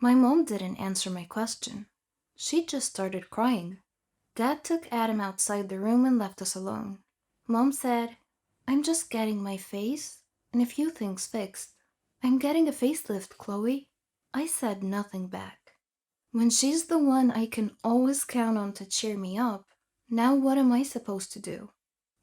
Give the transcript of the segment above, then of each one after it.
My mom didn't answer my question. She just started crying. Dad took Adam outside the room and left us alone. Mom said, I'm just getting my face and a few things fixed. I'm getting a facelift, Chloe. I said nothing back. When she's the one I can always count on to cheer me up, now what am I supposed to do?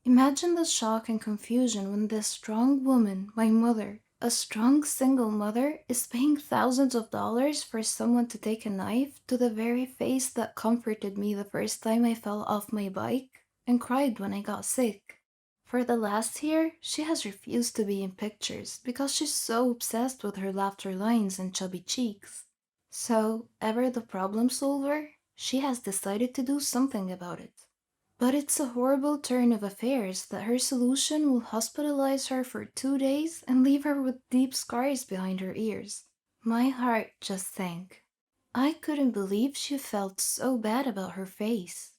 Imagine the shock and confusion when this strong woman, my mother, a strong single mother, is paying thousands of dollars for someone to take a knife to the very face that comforted me the first time I fell off my bike and cried when I got sick. For the last year, she has refused to be in pictures because she's so obsessed with her laughter lines and chubby cheeks. So, ever the problem solver, she has decided to do something about it. But it's a horrible turn of affairs that her solution will hospitalize her for 2 days and leave her with deep scars behind her ears. My heart just sank. I couldn't believe she felt so bad about her face.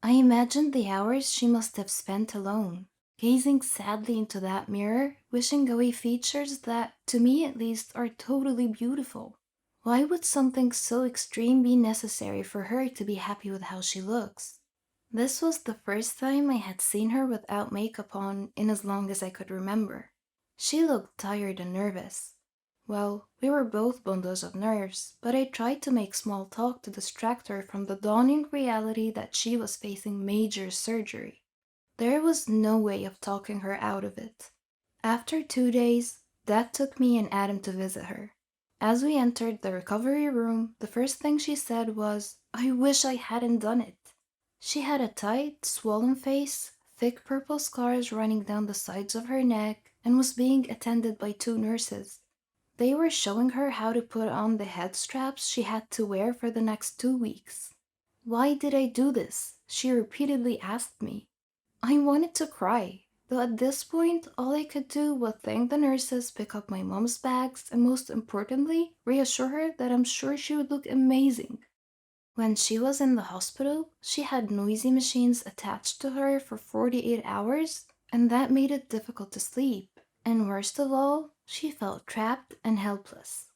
I imagined the hours she must have spent alone, gazing sadly into that mirror, wishing away features that, to me at least, are totally beautiful. Why would something so extreme be necessary for her to be happy with how she looks? This was the first time I had seen her without makeup on in as long as I could remember. She looked tired and nervous. Well, we were both bundles of nerves, but I tried to make small talk to distract her from the dawning reality that she was facing major surgery. There was no way of talking her out of it. After 2 days, Dad took me and Adam to visit her. As we entered the recovery room, the first thing she said was, I wish I hadn't done it. She had a tight, swollen face, thick purple scars running down the sides of her neck, and was being attended by 2 nurses. They were showing her how to put on the head straps she had to wear for the next 2 weeks. Why did I do this? She repeatedly asked me. I wanted to cry, though at this point all I could do was thank the nurses, pick up my mom's bags, and most importantly, reassure her that I'm sure she would look amazing. When she was in the hospital, she had noisy machines attached to her for 48 hours, and that made it difficult to sleep. And worst of all, she felt trapped and helpless.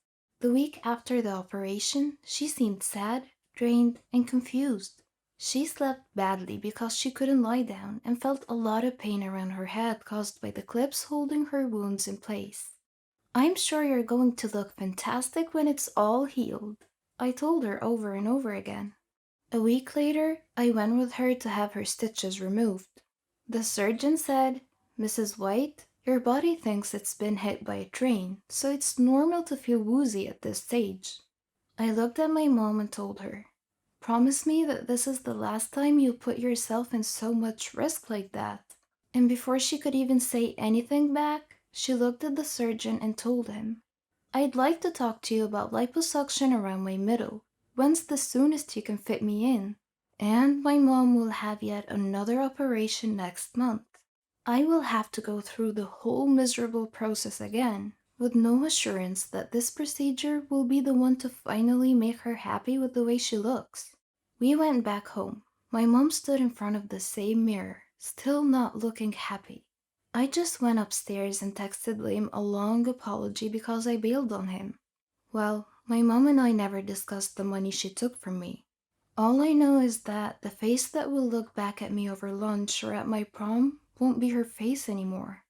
The week after the operation, she seemed sad, drained, and confused. She slept badly because she couldn't lie down and felt a lot of pain around her head caused by the clips holding her wounds in place. I'm sure you're going to look fantastic when it's all healed, I told her over and over again. A week later, I went with her to have her stitches removed. The surgeon said, Mrs. White, your body thinks it's been hit by a train, so it's normal to feel woozy at this stage. I looked at my mom and told her, promise me that this is the last time you put yourself in so much risk like that. And before she could even say anything back, she looked at the surgeon and told him, I'd like to talk to you about liposuction around my middle. When's the soonest you can fit me in? And my mom will have yet another operation next month. I will have to go through the whole miserable process again, with no assurance that this procedure will be the one to finally make her happy with the way she looks. We went back home. My mom stood in front of the same mirror, still not looking happy. I just went upstairs and texted Liam a long apology because I bailed on him. Well, my mom and I never discussed the money she took from me. All I know is that the face that will look back at me over lunch or at my prom won't be her face anymore.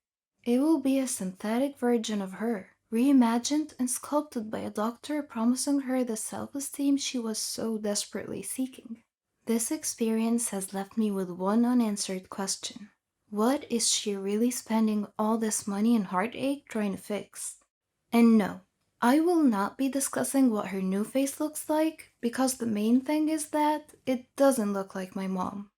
It will be a synthetic version of her, reimagined and sculpted by a doctor promising her the self-esteem she was so desperately seeking. This experience has left me with one unanswered question. What is she really spending all this money and heartache trying to fix? And no, I will not be discussing what her new face looks like because the main thing is that it doesn't look like my mom.